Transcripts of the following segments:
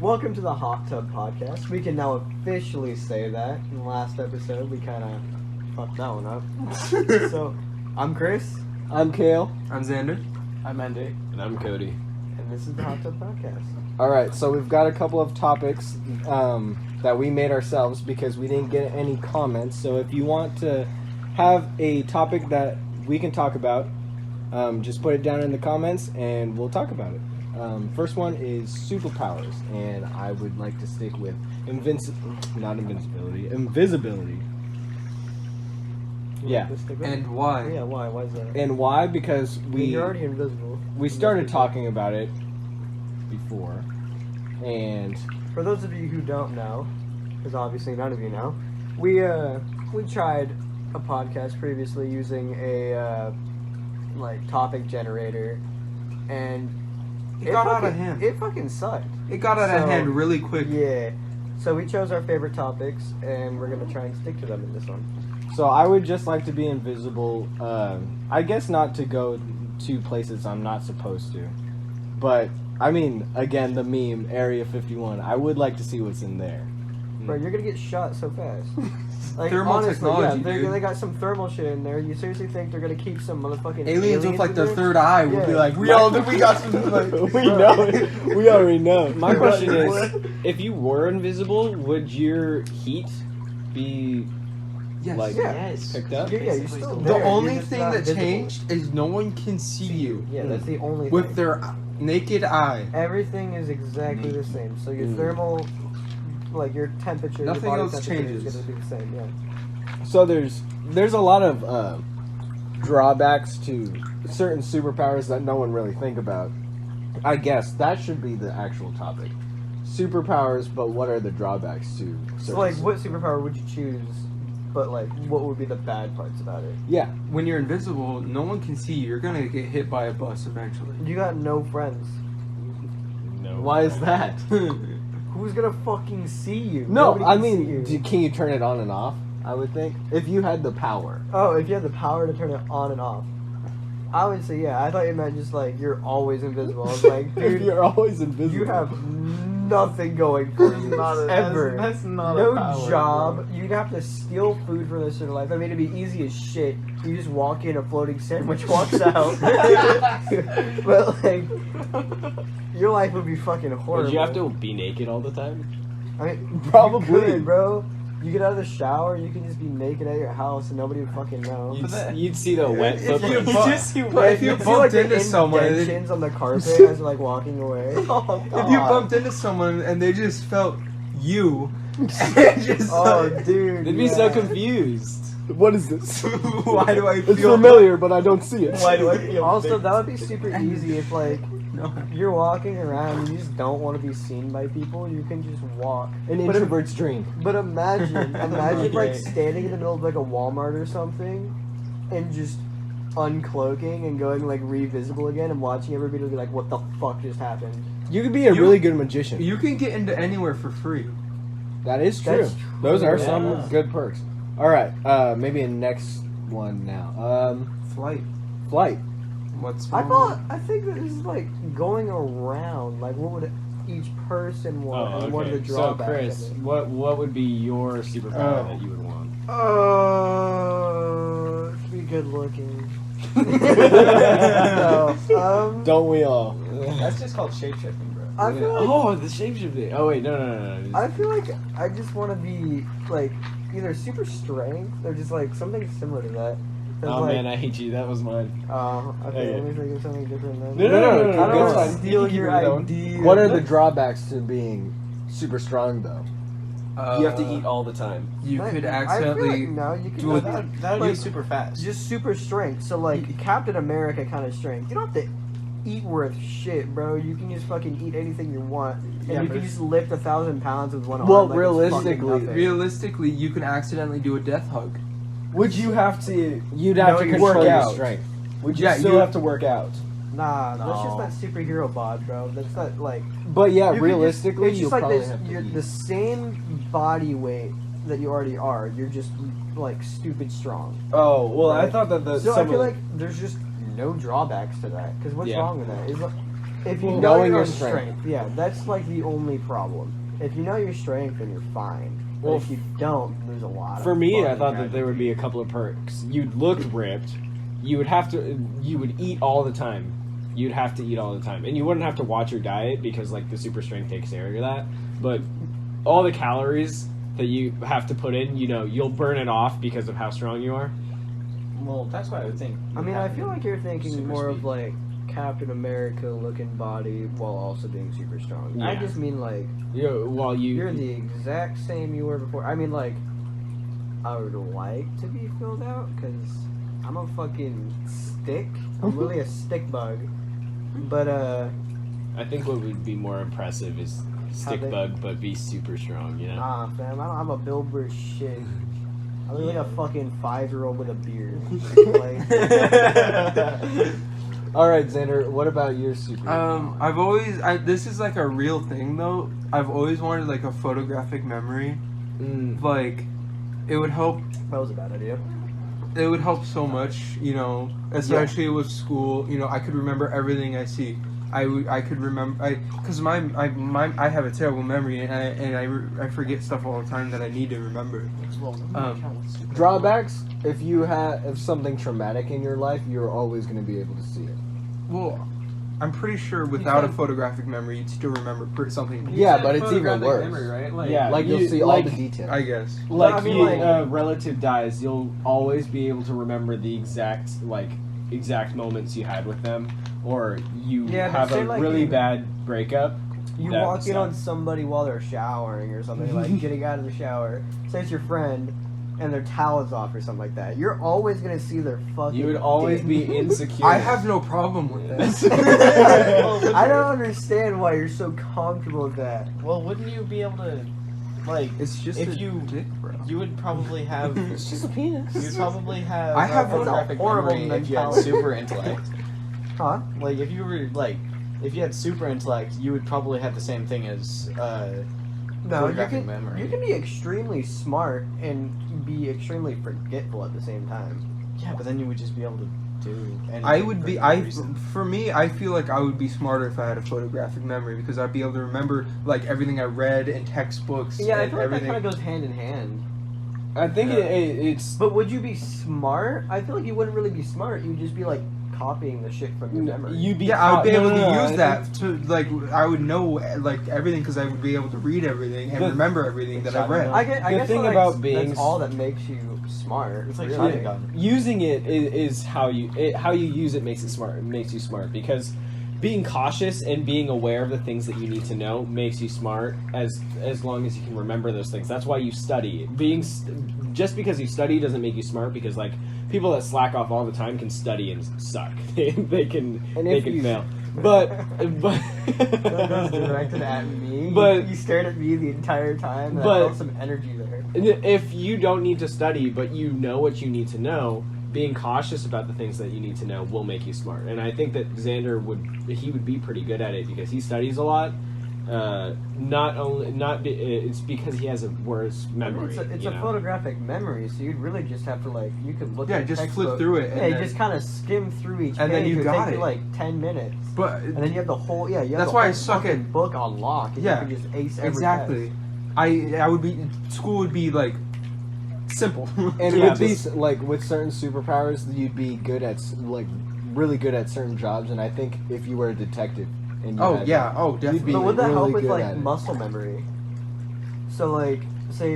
Welcome to the Hot Tub Podcast. We can now officially say that. In the last episode, we kind of fucked that one up. So, I'm Chris. I'm Kale. I'm Xander. I'm Andy. And I'm Cody. And this is the Hot Tub Podcast. Alright, so we've got a couple of topics that we made ourselves because we didn't get any comments. So if you want to have a topic that we can talk about, just put it down in the comments and we'll talk about it. First one is superpowers, and I would like to stick with invisibility. Yeah. And why? Yeah, why? Why is that? And why? Because You're already invisible. we started talking about it before, and For those of you who don't know, because obviously none of you know, we tried a podcast previously using a topic generator, and It got out of hand. It fucking sucked. It got out of hand really quick. Yeah. So we chose our favorite topics, and we're gonna try and stick to them in this one. so I would just like to be invisible. I guess not to go to places I'm not supposed to, but I mean, again, the meme Area 51. I would like to see what's in there. Bro, you're gonna get shot so fast. Like, Thermal honestly, technology, yeah, dude. they got some thermal shit in there. You seriously think they're gonna keep some motherfucking Aliens with like in their there? third eye would be Yeah. like, we got some like. We know it. We already know. My question is, if you were invisible, would your heat be Yes. like Yeah. picked up? Yeah, you're still The there. You're only just thing not that visible. changed is no one can see you Yeah, that's the only with thing. their naked eye. Everything is exactly the same. So your thermal, like your temperature, Nothing your body else temperature changes. is gonna be the same. Yeah. So there's a lot of drawbacks to certain superpowers that no one really think about. I guess that should be the actual topic. Superpowers, but what are the drawbacks to So certain like, what superpower would you choose? But like, what would be the bad parts about it? Yeah. When you're invisible, no one can see you. You're gonna get hit by a bus eventually. You got no friends. No. Why is that? Who's gonna fucking see you? No, Nobody I can see mean, you. can you turn it on and off? I would think if you had the power. Oh, if you had the power to turn it on and off. I would say, yeah. I thought you meant just like you're always invisible. I was like, If dude, you're always invisible. you have nothing going for you ever. That's not No a power, job. bro. You'd have to steal food for the rest of your life. I mean, it'd be easy as shit. You just walk in, a floating sandwich walks out. But like, your life would be fucking horrible. Would you have to be naked all the time? I mean, Probably. you could, bro. You get out of the shower, you can just be naked at your house, and nobody would fucking know. You'd see the wet If you footprints. bu- Just you but if you You see, bumped the into someone, and indentions on the carpet as they're like walking away. Oh, if you bumped into someone and they just felt you, and just Oh, like, dude. They'd be so yeah. confused. What is this? why do I feel? It's familiar, but I don't see it. Why do I feel Also, big? that would be super easy if like No. you're walking around and you just don't want to be seen by people. You can just walk. An But if- introvert's dream. But imagine like Okay. standing in the middle of like a Walmart or something, and just uncloaking and going like revisible again and watching everybody be like, "What the fuck just happened?" You could be a You- really good magician. You can get into anywhere for free. That is true. That's Those are true, some yeah. good perks. All right, maybe a next one now. Flight. Flight. What's I wrong? think that this is like going around. Like, what would each person want? Oh, And what are the okay. So, drawbacks? Chris, of it? what would be your superpower that you would want? To be good looking. No, Don't we all? That's just called shapeshifting, bro. I feel like Oh, the shapeshifting. Oh wait, no. I feel like I just want to be like either super strength or just like something similar to that. 'Cause, Oh like, man, I hate you. That was mine. okay, Okay. let me think of something different then. No, I don't go want on. to You steal can keep your it going. idea. What are the drawbacks to being super strong, though? You have to eat all the time. You could I feel accidentally. like, no, you can do do it- That would like, be super fast. just super strength. So like Captain America kind of strength. You don't have to eat worth shit, bro. You can just fucking eat anything you want, and Yeah, you but can just lift 1,000 pounds with one arm. Well, like it's fucking realistically- nothing. Realistically, you can accidentally do a death hug. Would you have to? You'd have No, to you control work your out. strength. Would you Yeah, still you- have to work out? Nah, that's just No. that superhero bod, bro. That's not like. But yeah, You can realistically, it's you'll just like probably this. have to You're eat. the same body weight that you already are. You're just like stupid strong. Oh well, I Right. thought that the So I some feel of- like there's just no drawbacks to that. Because what's Yeah. wrong with that? Is like, if you Well, know knowing your your own strength. yeah, that's like the only problem. If you know your strength, then you're fine. But Well, if you don't, there's a lot. For of me, I fucking thought that there would be a couple of perks. You'd look ripped. You would eat all the time. You'd have to eat all the time. And you wouldn't have to watch your diet because, like, the super strength takes care of that. But all the calories that you have to put in, you'll burn it off because of how strong you are. Well, that's why I would think. I mean, I feel like you're thinking Super more of speed. like Captain America looking body while also being super strong. I Yeah. just mean like While you're the exact same you were before. I mean, like, I would like to be filled out because I'm a fucking stick. I'm really a stick bug. But I think what would be more impressive is stick they- bug, but be super strong. nah, fam, I'm a Bill Burr shit. I look like a fucking 5-year-old with a beard. Like, All right, Xander. What about your super? I've always this is like a real thing though. I've always wanted like a photographic memory. Like, it would help. that was a bad idea. It would help so much, especially with school. I could remember everything I see. I could remember because I have a terrible memory and I forget stuff all the time that I need to remember. Drawbacks: if something traumatic in your life, you're always going to be able to see it. Well, I'm pretty sure without a photographic memory, you'd still remember something. Yeah, but it's even Photographic worse. memory, right? Like, Yeah. Like you'll you- see all like- the details. I guess. Like, I mean, you, like- a relative dies, you'll always be able to remember the exact moments you had with them, or you Yeah, but have say, a like, really you- bad breakup. You that walk in sucks. on somebody while they're showering or something, like getting out of the shower. Say it's your friend, and their towel's off or something like that. You're always gonna see their fucking. You would always dick. be insecure. I have no problem with this. I don't understand why you're so comfortable with that. well, wouldn't you be able to, like, It's just if a you dick, bro. you would probably have It's just a penis. you'd probably have I have a one- photographic horrible memory if you had mentality. super intellect. Huh? Like, if you were like, if you had super intellect, you would probably have the same thing as No, you photographic can. memory. You can be extremely smart and be extremely forgetful at the same time. Yeah, but then you would just be able to do anything. I would for be. no I reason. for me, I feel like I would be smarter if I had a photographic memory because I'd be able to remember like everything I read in textbooks Yeah, I and feel like everything. that kind of goes hand in hand. I think Yeah. it's But would you be smart? I feel like you wouldn't really be smart. You'd just be like copying the shit from your memory. you'd be. Yeah, I would be able to no, use that to like. I would know like everything because I would be able to read everything and The- remember everything that I read. I guess The thing like, about being that's all that makes you smart. It's like really. shotgun gun. Using it is how you use it makes it smart. It makes you smart because being cautious and being aware of the things that you need to know makes you smart as long as you can remember those things. That's why you study. Just because you study doesn't make you smart because like people that slack off all the time can study and suck. they can And they if can you- fail. But That was directed at me. But- you stared at me the entire time. And but- I felt some energy there. if you don't need to study, but you know what you need to know, being cautious about the things that you need to know will make you smart. And I think that Xander would be pretty good at it because he studies a lot. It's because he has a worse memory. It's you a know? photographic memory, so you'd really just have to like you could look. Yeah, at the just flip textbook. through it and Yeah, you then- just kind of skim through each And page. then you It'd got take it. you like 10 minutes, But and then you have the whole. Yeah, you have That's the why I whole suck fucking at- book on lock. And Yeah, you could just ace every exactly. test. I would be school would be like simple. And Yeah, with these, like with certain superpowers, you'd be good at really good at certain jobs. And I think if you were a detective, and you Oh had yeah, that, oh you'd definitely. be But would that really help with good like at it. muscle memory? So like, say,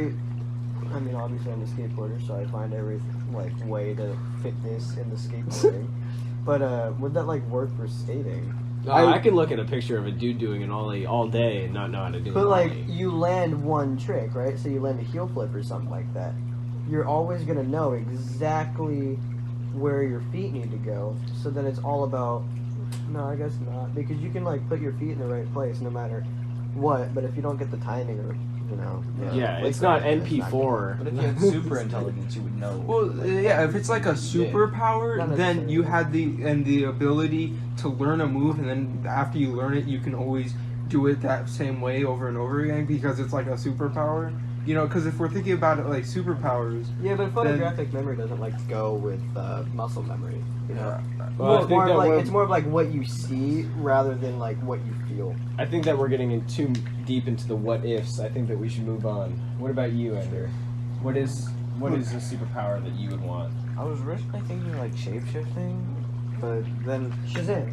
I mean, obviously I'm a skateboarder, so I find every like way to fit this in the skateboarding. But would that like work for skating? I can look at a picture of a dude doing an ollie all day and not know how to do But an like, ollie. you land one trick, right? So you land a heel flip or something like that. You're always gonna know exactly where your feet need to go. So then it's all about. No, I guess not, because you can like put your feet in the right place no matter what. But if you don't get the timing or Yeah, like it's not that, it's not NP4. But if you had super intelligence, you would know. Well, yeah, if it's like a superpower, Not then you necessarily. had the ability to learn a move, and then after you learn it, you can always do it that same way over and over again because it's like a superpower. You know, because if we're thinking about it like superpowers, Yeah, but photographic memory doesn't like go with muscle memory. You know, Well, I think more that of like we're- it's more of like what you see rather than like what you feel. I think that we're getting in too deep into the what ifs. I think that we should move on. What about you, Ender? What is a superpower that you would want? I was originally thinking like shapeshifting, but then Shazam.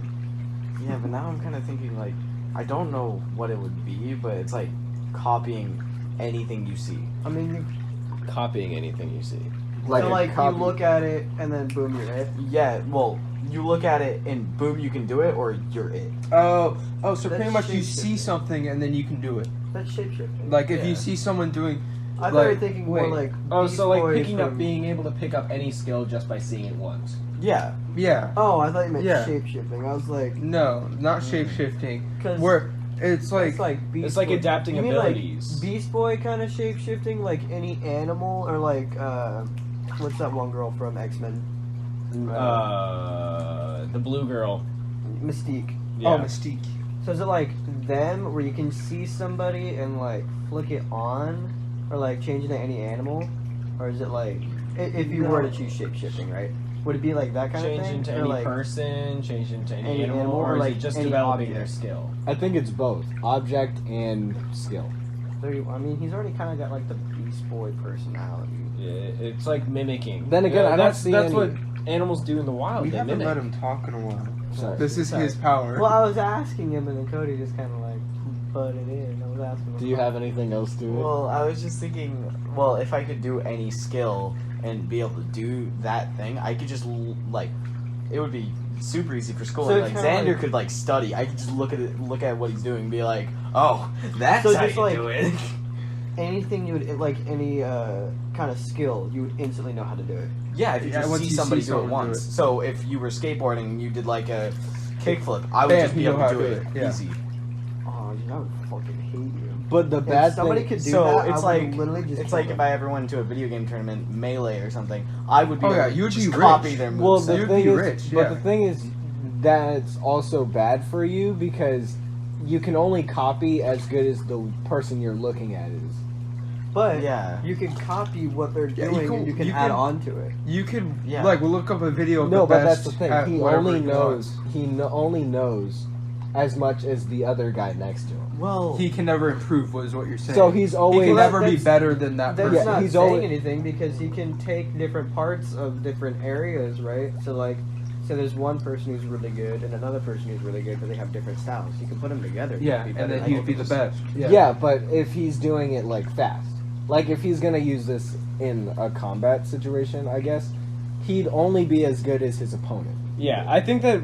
yeah, but now I'm kind of thinking like I don't know what it would be, but it's like copying anything you see. I mean, you Copying anything you see. so a like copy. you look at it and then boom, you're it. Yeah, well, you look at it and boom, you can do it, or you're it. so That's pretty much you shape-shifting. see something and then you can do it. That's shapeshifting. Like if Yeah. you see someone doing, I thought you were like, thinking wait. more like. Oh, Beast so like Boy picking up, from- being able to pick up any skill just by seeing it once. Yeah, yeah, Oh, I thought you meant Yeah. shapeshifting. I was like, no, not shape shifting. 'cause Where it's like, it's like Beast It's like Boy. adapting You mean abilities. like Beast Boy kind of shapeshifting, like any animal, or like what's that one girl from X-Men? The blue girl. Mystique. Yeah. oh, Mystique. So is it like them, where you can see somebody and like flick it on, or like change it to any animal, or is it like if you were to choose shapeshifting, right? Would it be like that kind Change of thing, into or any like person, change into any, any animal, animal, or or is like it just any developing object? their skill? I think it's both object and skill. I mean, he's already kind of got like the Beast Boy personality. It's like mimicking. Then again, I don't that's see that's any- what animals do in the wild. We They haven't mimic. let him talk in a while. Sorry. This is Sorry. his power. Well, I was asking him, and then Cody just kind of like butted in. I was asking him. Do you have anything else to it? well, I was just thinking, well, if I could do any skill and be able to do that thing, I could just like, it would be super easy for school. So And, it's like kinda Xander like- could like study. I could just look at what he's doing, and be like, oh, that's So how just, you like- do it. anything you would like any kind of skill, you would instantly know how to do it. Yeah, if you Yeah, just once see you somebody see do it someone do once. it. So if you were skateboarding and you did like a kickflip, I would Bam, just be you able know to how do to it do it, yeah. easy. Oh, dude, I would fucking hate you. but the If bad somebody thing, could do So that, it's I would like literally just it's kill like them. if I ever went to a video game tournament, Melee or something, I would be Oh, able yeah, to you'd just be copy rich. their moves. well, the You'd thing be is, rich, but yeah. the thing is, that's also bad for you because you can only copy as good as the person you're looking at is. But Yeah. you can copy what they're Yeah, doing, and you can add on to it. You could Yeah. like we'll look up a video of No, the but best that's the thing. at He whatever only he knows. wants. Only knows as much as the other guy next to him. Well, He can never improve. Is what you're saying? So he's he always. can Well, never be that's- better than that That's person. Yeah, not he's saying always- anything because he can take different parts of different areas, right? So like, so there's one person who's really good and another person who's really good, but they have different styles. You can put them together. Yeah, to be and better. then I he'd think be the it's- best. Yeah. But if he's doing it like fast, like if he's gonna use this in a combat situation, I guess he'd only be as good as his opponent. Yeah, I think that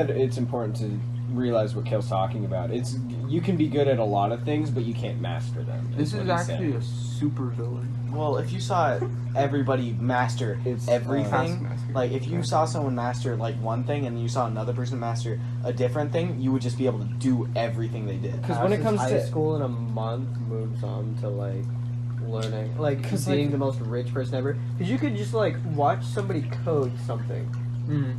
it's important to realize what Kale's talking about. It's you can be good at a lot of things, but you can't master them. This what is he's actually saying. a super villain. well, if you saw everybody master It's, everything, Taskmaster. like if you Okay. saw someone master like one thing and you saw another person master a different thing, you would just be able to do everything they did. Because when it comes high to school in a month moves on to like learning, like 'Cause, being like- the most rich person ever. Because you could just like watch somebody code something,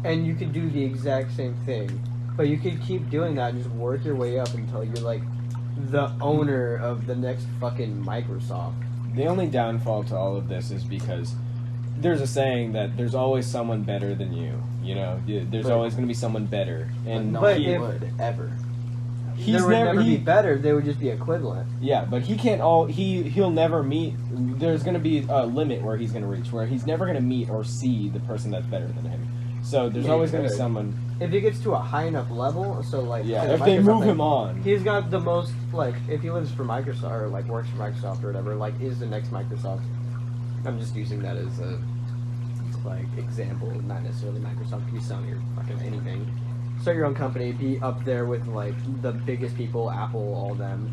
and you could do the exact same thing, but you could keep doing that and just work your way up until you're like the owner of the next fucking Microsoft. the only downfall to all of this is because there's a saying that there's always someone better than you. You know, there's But- always going to be someone better, and no but one if- would ever. he's there would never he, be better. They would just be equivalent. Yeah, but he can't he'll never meet. There's going to be a limit where he's going to reach, where he's never going to meet or see the person that's better than him. So there's Yeah, always he going to be could. someone. If he gets to a high enough level, so like Yeah, say if they Microsoft move thing, him on. he's got the most like if he lives for Microsoft or like works for Microsoft or whatever, like is the next Microsoft. I'm just using that as a like example, not necessarily Microsoft. You sell your fucking anything. Start your own company, be up there with like the biggest people, Apple, all them.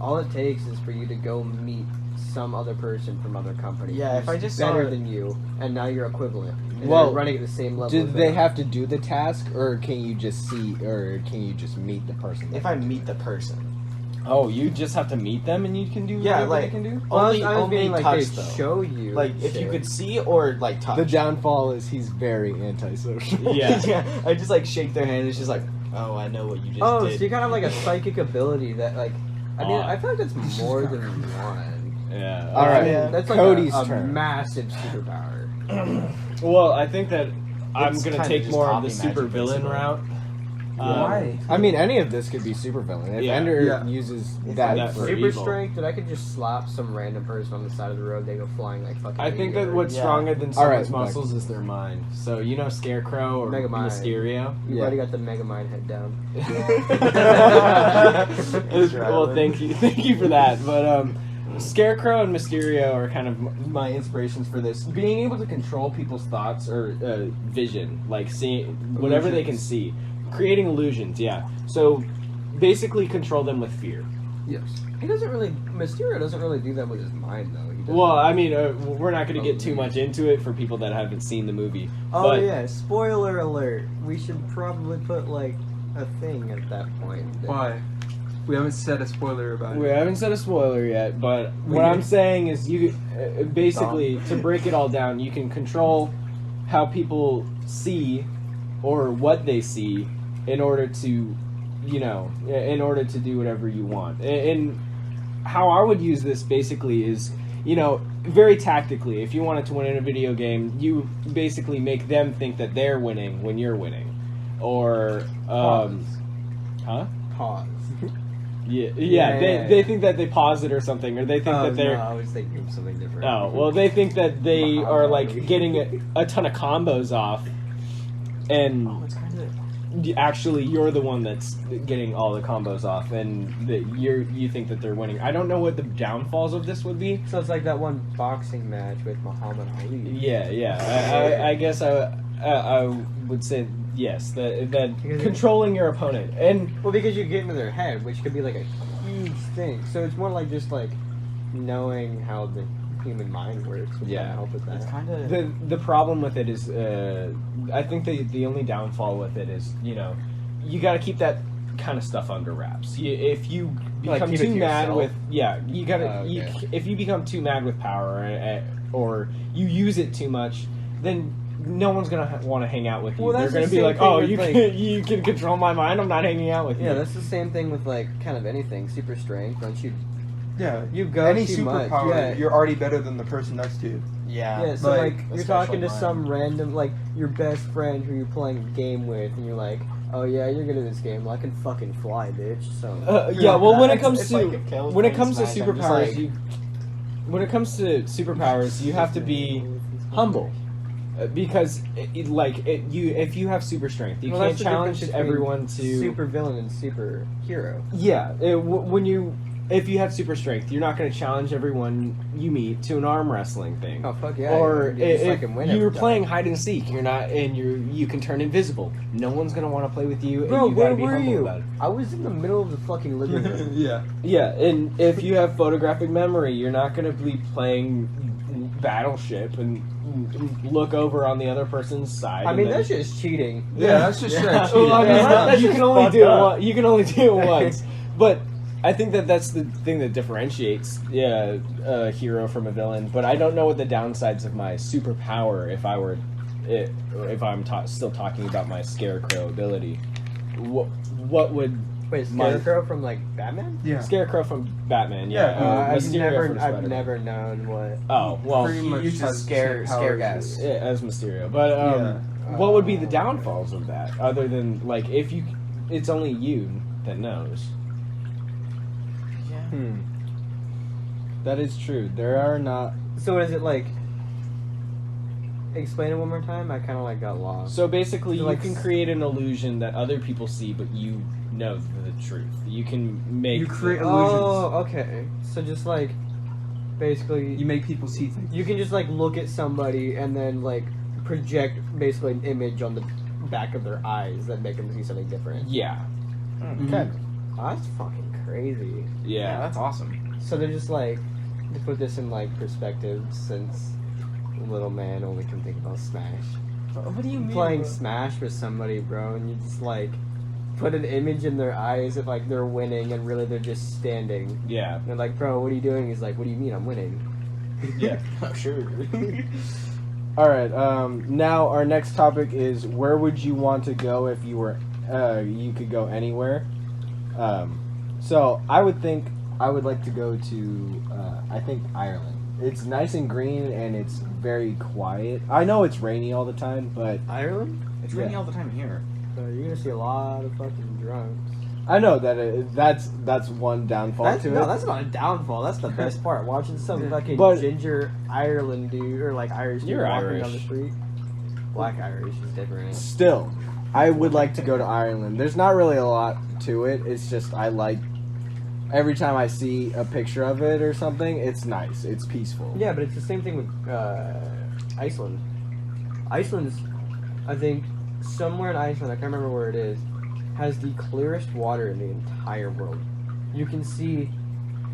All it takes is for you to go meet some other person from other company. Yeah, if who's I just saw better it- than you, and now you're equivalent. And Well, you're running at the same level. Do as they them. have to do the task, or can you just see, or can you just meet the person? If I meet the person, Oh, you just have to meet them, and you can do Yeah, whatever like- they can do. Well, only I was only being like touch they though. show you. Like if you shit. could see or like touch. the downfall is he's very antisocial. Yeah. I just like shake their hand. It's just like, oh, I know what you just Oh, did. so you kind of have like a psychic ability that like. I mean, Aw. I feel like that's more than one. Yeah. All right, Yeah. That's like Cody's a turn. massive superpower. Well, I think that I'm It's gonna kinda take just more of the copy magic, super villain basically. route. Why? I mean, any of this could be supervillain. If Yeah. Ender Yeah. uses It's that like for Super evil. strength that I could just slap some random person on the side of the road, they go flying like fucking. I think idiot. that what's Yeah. stronger than All right, someone's muscles is their mind. So Scarecrow or Megamind. Mysterio. You've Yeah. already got the Megamind head down. Well, thank you for that. But Scarecrow and Mysterio are kind of my inspirations for this. Being able to control people's thoughts or vision, like seeing whatever they can see, creating illusions. Yeah. So basically, control them with fear. Yes. He doesn't really. Mysterio doesn't really do that with his mind though. He does Well, it- I mean, we're not going to get too much into it for people that haven't seen the movie. Oh but yeah, spoiler alert. We should probably put like a thing at that point. Why? We haven't said a spoiler about We it. haven't said a spoiler yet, but We what did. I'm saying is you basically, to break it all down, you can control how people see or what they see in order to, in order to do whatever you want. And how I would use this basically is, very tactically. If you wanted to win in a video game, you basically make them think that they're winning when you're winning. Or, huh? Pause. Yeah, they think that they pause it or something, or they think that they're. No, I was thinking of something different. Oh, well, they think that they are like getting a ton of combos off, and Oh, it's kind of. actually you're the one that's getting all the combos off, and that you think that they're winning. I don't know what the downfalls of this would be. So it's like that one boxing match with Muhammad Ali. Yeah. I guess I would say yes. That Because controlling your opponent and. Well, because you get into their head, which could be like a huge thing. So it's more like just like knowing how the human mind works would Yeah. kinda help with It's that. kind of. The problem with it is, I think the only downfall with it is, you got to keep that kind of stuff under wraps. If you Like, become keep it too to mad yourself? with, you gotta, Okay. if you become too mad with power or you use it too much, then no one's gonna want to hang out with you. Well, They're that's gonna the be same like, thing oh, with, you like- can you can control my mind. I'm not hanging out with you. Yeah, that's the same thing with like kind of anything. Super strength. Once you Yeah. you go Any too much, superpower, yeah. you're already better than the person next to you. Yeah. Yeah, so Like, like a you're special talking to mind. some random like your best friend who you're playing a game with, and you're like, "Oh yeah, you're good at this game. Well, I can fucking fly, bitch." So Yeah, well, when it It's- comes it's to like if Caleb's when it playing comes to Smash, I'm just superpowers, like- when it comes to superpowers, you have to be humble. Because if you have super strength, you Well, can't that's the difference challenge between everyone to super villain and super hero. Yeah, if you have super strength, you're not going to challenge everyone you meet to an arm wrestling thing. Oh fuck yeah! Or you just if fucking win you're every time. playing hide and seek, you're not, and you can turn invisible. No one's gonna want to play with you. Bro, and you where gotta be were humble you? about it. I was in the middle of the fucking living room. Yeah. Yeah, and if you have photographic memory, you're not gonna be playing Battleship and look over on the other person's side. I and mean, then- that's just cheating. Yeah, that's just straight Well, cheating. I mean, That's you just can only fucked do it. up. You can only do it once, but I think that's the thing that differentiates a hero from a villain. But I don't know what the downsides of my superpower if I'm still talking about my Scarecrow ability. What would Wait, My- Scarecrow from like Batman? Yeah. Scarecrow from Batman? Yeah, Yeah, I've Mysterio from never Spider-Man. known what. Oh well, Pretty he much uses has the scare same powers gas. as- yeah, as Mysterio. But what would be the downfalls of that? Other than like if it's only you that knows. Yeah. That is true. There are not. So is it like? Explain it one more time. I kind of like got lost. So basically, So, you like, can create an illusion that other people see, but you know the truth. You can make You create Oh, okay. So just like, basically, You make people see things. you can just like look at somebody and then like project basically an image on the back of their eyes that make them see something different. Yeah, Okay. Oh, that's fucking crazy. Yeah, yeah. that's awesome. So they're just like to put this in like perspective, since little man only can think about Smash. What do you mean? Playing Smash with somebody, bro, and you just like put an image in their eyes of like they're winning and really they're just standing. Yeah. And they're like, bro, what are you doing? He's like, what do you mean I'm winning? Yeah. Oh, sure. All right. Now our next topic is where would you want to go if you were you could go anywhere. So I would think I would like to go to, I think, Ireland. It's nice and green, and it's very quiet. I know it's rainy all the time, but Ireland? It's raining all the time here. So you're gonna see a lot of fucking drunks. I know that that's one downfall to it. That's not a downfall. That's the best part. Watching some fucking But- ginger Ireland dude or like Irish dude You're walking Irish. down the street. Black Irish is different. Still, I would like to go to Ireland. There's not really a lot to it. It's just I like every time I see a picture of it or something, it's nice. It's peaceful. Yeah, but it's the same thing with Iceland. Iceland's, I think, somewhere in Iceland, I can't remember where it is, has the clearest water in the entire world. You can see,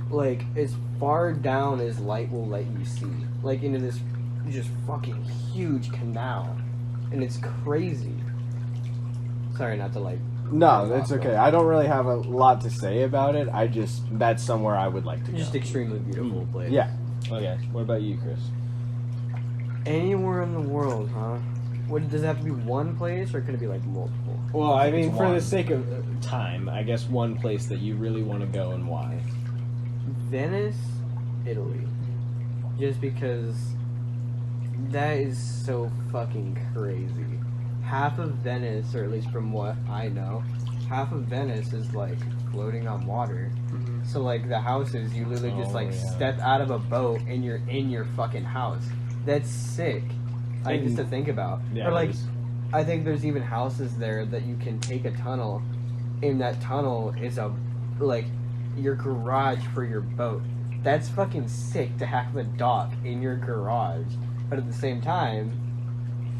like, as far down as light will let you see. Like, into this just fucking huge canal. And it's crazy. Sorry not to, like... No, it's okay. I don't really have a lot to say about it. That's somewhere I would like to go. Just extremely beautiful place. Yeah. Okay. What about you, Chris? Anywhere in the world, huh? What, does it have to be one place, or could it be, like, multiple? Well, I mean, It's for one. the sake of time, I guess one place that you really want to go and why. Venice, Italy. Just because that is so fucking crazy. Half of Venice, or at least from what I know, half of Venice is like floating on water. Mhm. So like the houses, you literally just Oh, like yeah. step out of a boat and you're in your fucking house. That's sick. Like just to think about. Yeah, or like it is. I think there's even houses there that you can take a tunnel, and that tunnel is a like your garage for your boat. That's fucking sick to have a dock in your garage, but at the same time,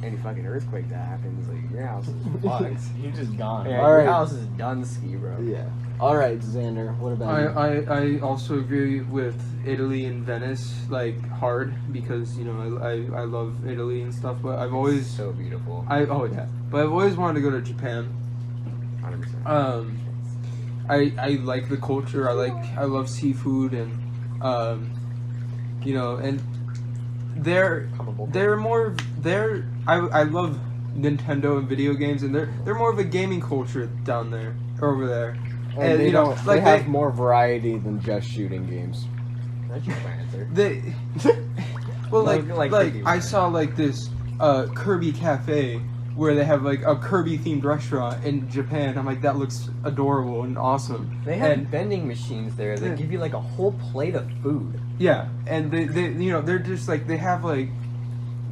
any fucking earthquake that happens, like your house is fucked. You're just gone. Yeah, All your right. house is done ski, bro. Yeah. All right, Xander. What about you? I also agree with Italy and Venice, like hard, because you know I love Italy and stuff, but I've always So beautiful. but I've always wanted to go to Japan. 100%. I like the culture. I love seafood and you know, and they're I love Nintendo and video games, and they're more of a gaming culture down there or over there. And they you know, don't. like they have more variety than just shooting games. That's your answer. They well Like Kirby I Mario. saw like this Kirby cafe where they have like a Kirby themed restaurant in Japan. I'm like, that looks adorable and awesome. They have And- vending machines there that Yeah. give you like a whole plate of food. Yeah, and they you know, they're just like, they have like,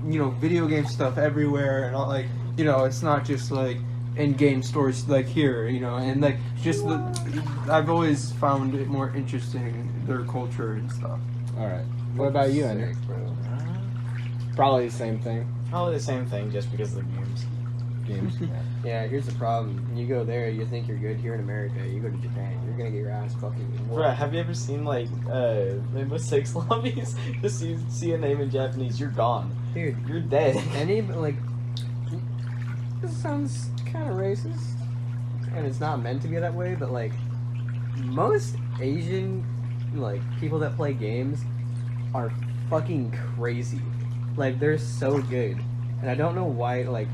you know, video game stuff everywhere, and all, like, you know, it's not just like in game stores like here, you know, and like just I've always found it more interesting, their culture and stuff. All right. What about you, Andrew? Sick, bro. Probably the same thing. Probably the same thing, just because of the games. Games. Yeah, here's the problem. You go there, you think you're good here in America. You go to Japan, you're gonna get your ass fucking whooped. Bruh, have you ever seen like Rainbow Six lobbies? Just see a name in Japanese, you're gone. Dude, You're dead. any like this sounds kind of racist, and it's not meant to be that way. But like most Asian like people that play games are fucking crazy. Like they're so good, and I don't know why. Like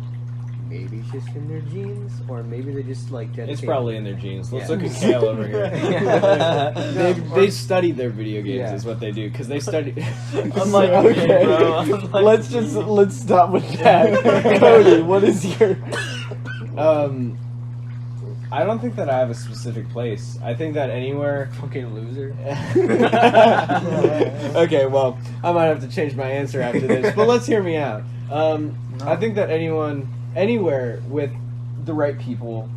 maybe it's just in their genes, or maybe they just like It's dedicated- probably in their genes. Let's Yeah. look at Kale over here. They studied their video games, Yeah. is what they do, because they study. I'm like, okay, bro. I'm like, let's stop with that. Cody, what is your? I don't think that I have a specific place. I think that anywhere. fucking loser. Okay, well, I might have to change my answer after this, but let's hear me out. I think that anywhere with the right people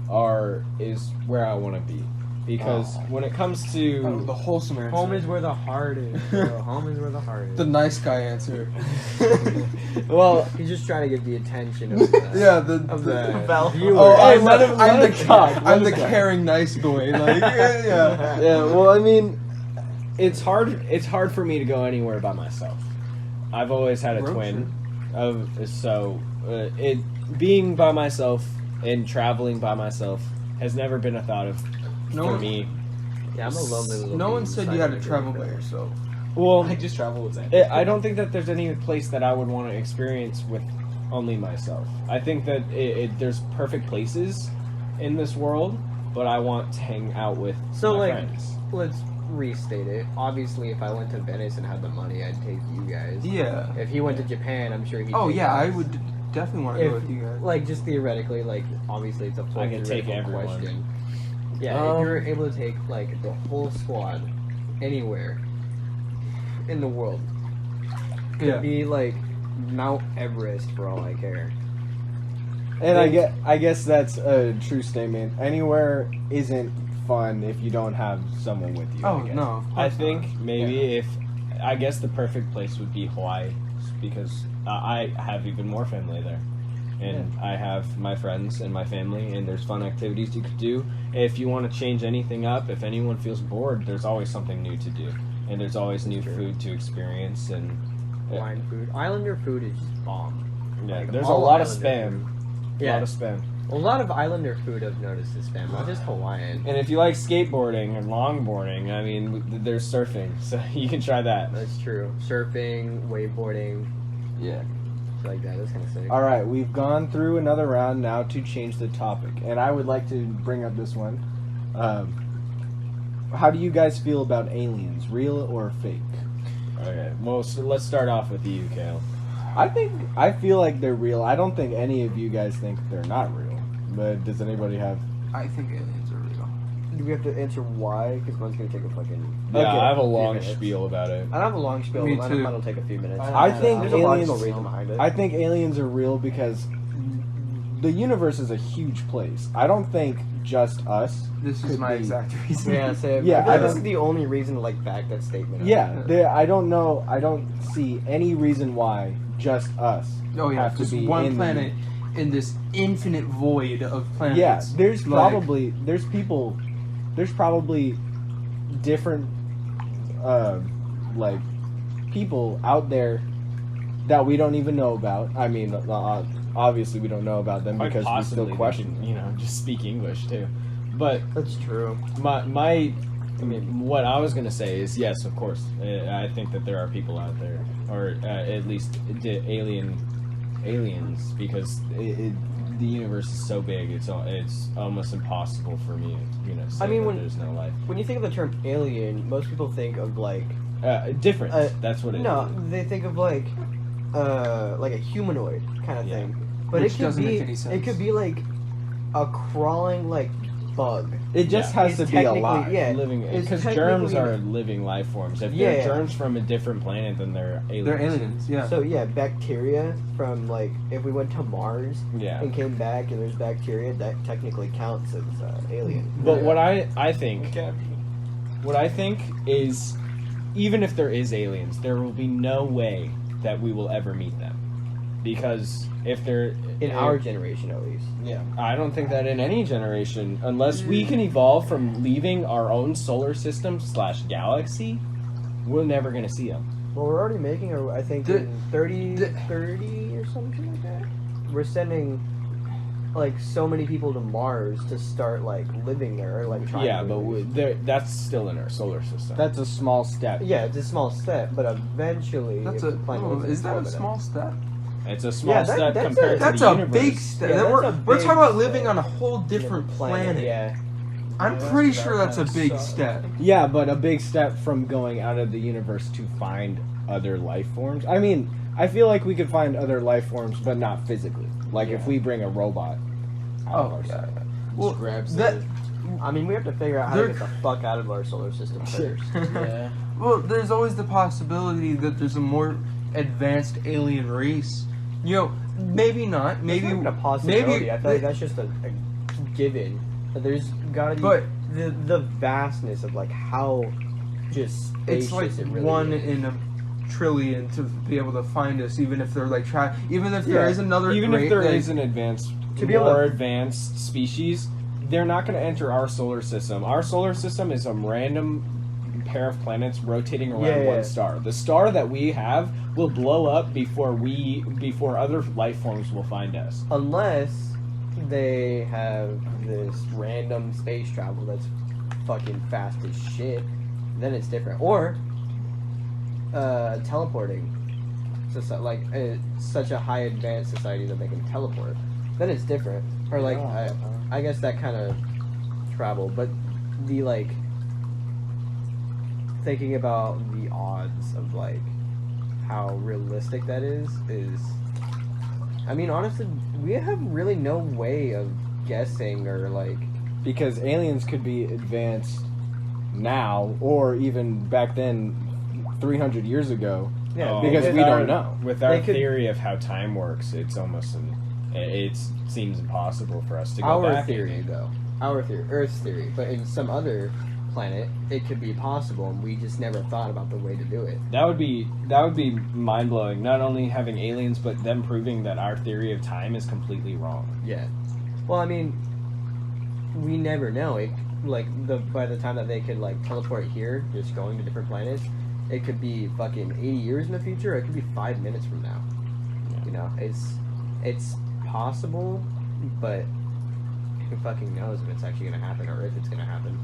is where I want to be, because when it comes to The wholesome answer. Home is where the heart is. Bro. Home is where the heart is. the nice guy answer. well, He's just trying to get the attention of the, Yeah, of the Val- viewer. Oh, I'm, let him- I'm let the him talk, let I'm him the talk. caring nice boy. Like, yeah. yeah. Well, I mean, it's hard. It's hard for me to go anywhere by myself. I've always had a Road twin, it being by myself and traveling by myself has never been a thought of No for one- me. Yeah, I'm a lonely little No one being said you had to inside travel my by brain. yourself. Well, I just travel with Xander. I don't think that there's any place that I would want to experience with only myself. I think that there's perfect places in this world, but I want to hang out with So, my like, friends. restate it. Obviously, if I went to Venice and had the money, I'd take you guys. Yeah. If he went to Japan, I'm sure he'd Oh take yeah, I us. would definitely want to go If, with you guys. like, just theoretically, like, obviously it's a full I can take theoretical everyone. question. Yeah, if you're able to take, like, the whole squad anywhere in the world, it'd Yeah. be, like, Mount Everest for all I care. And I guess that's a true statement. Anywhere isn't fun if you don't have someone with you. Oh I guess. no. of I course think not. maybe if I guess the perfect place would be Hawaii because I have even more family there, and I have my friends and my family, and there's fun activities you could do. If you want to change anything up, if anyone feels bored, there's always something new to do, and there's always new food to experience, and Hawaiian food. Islander food is just bomb. yeah, Like, there's a all lot of Islander spam. A Yeah. lot of spam. A lot of Islander food I've noticed is spam, not just Hawaiian. And if you like skateboarding and longboarding, I mean, there's surfing, so you can try that. That's true. Surfing, wakeboarding, Yeah. like that. That's kind of sick. All right, we've gone through another round now to change the topic, and I would like to bring up this one. How do you guys feel about aliens, real or fake? Okay. Well, so let's start off with you, Kale. I feel like they're real. I don't think any of you guys think they're not real. But does anybody have? I think aliens are real. Do we have to answer why? Because mine's gonna take a fucking. Yeah, Okay. I have a Few long minutes. spiel about it. I don't have a long spiel. Me but too. Mine'll take a few minutes. I think there's a logical aliens. reason behind it. I think aliens are real because the universe is a huge place. I don't think just us. This is could my be- exact reason. yeah, so Yeah, I feel I like this don't- is the only reason to like back that statement. up. Yeah, I don't know. I don't see any reason why just us. Oh yeah, have to just be one in the- planet in this infinite void of planets. Yeah, there's Like- probably there's probably different like people out there that we don't even know about. I mean, obviously we don't know about them Quite because we possibly still they question can, them. just speak English too. But That's true. my what I was gonna say is yes, of course. I think that there are people out there, or at least aliens, because the universe is so big. It's almost impossible for me, to say I mean, that when- there's no life. When you think of the term alien, most people think of like Different. That's what it is. no, they think of like a humanoid kind of Yeah. thing. But Which it could doesn't be make any sense. it could be like a crawling like bug. It just Yeah. has to It's be technically- alive. yeah. Living, It's because germs technically- are living life forms. If Yeah, they're yeah. germs from a different planet, then they're aliens. They're aliens. Yeah. So yeah, bacteria from like if we went to Mars Yeah. and came back and there's bacteria, that technically counts as alien. But what I think is, even if there is aliens, there will be no way that we will ever meet them, because if they're In our generation, at least. yeah, I don't think that in any generation, unless we can evolve from leaving our own solar system / galaxy, we're never gonna see them. Well, we're already making, I think, The- in 30 the- or something like that. We're sending like so many people to Mars to start like living there, or, like trying. Yeah, to but live. that's still in our solar system. That's a small step. Yeah, it's a small step, but eventually, That's if a. the planet Oh, was is that a inhabited- small step? It's a small Yeah, that- step that's compared a- to That's the a universe. big step. Yeah, that's we're a we're big talking about step. living on a whole different planet. Yeah, I'm Yeah, pretty that sure that's a kinda big sucks. step. Yeah, but a big step from going out of the universe to find other life forms. I mean, I feel like we could find other life forms, but not physically. Like if Yeah. we bring a robot out of Oh our yeah. system. Well, grabs that. I mean, we have to figure out how They're- to get the fuck out of our solar system first. Yeah. Well, there's always the possibility that there's a more advanced alien race. Maybe not. Maybe It's not even a possibility. maybe I feel like that's just a given. But there's gotta be But- the vastness of like how just spacious it's like it really one is. in a trillion to be able to find us, even if they're like even if there Yeah, is another. Even if ra- there like, is an advanced, To be able more to- advanced species, they're not going to enter our solar system. Our solar system is a random pair of planets rotating around Yeah, yeah. one star. The star that we have will blow up before other life forms will find us. Unless they have this random space travel that's fucking fast as shit, then it's different. Or teleporting, such a high advanced society that they can teleport, then it's different. Or like I guess that kind of travel, but the like thinking about the odds of like how realistic that is, I mean, honestly, we have really no way of guessing or like. Because aliens could be advanced now, or even back then, 300 years ago. Yeah, because with we our- don't know. With our They could- theory of how time works, it's almost it seems impossible for us to go Our back. theory, though. Our theory, Earth's theory. But in some other planet, it could be possible, and we just never thought about the way to do it. That would be mind blowing. Not only having aliens, but them proving that our theory of time is completely wrong. Yeah. Well, I mean, we never know. It like by the time that they could like teleport here, just going to different planets, it could be fucking 80 years in the future. Or it could be 5 minutes from now. You know, it's possible, but who fucking knows if it's actually gonna happen or if it's gonna happen.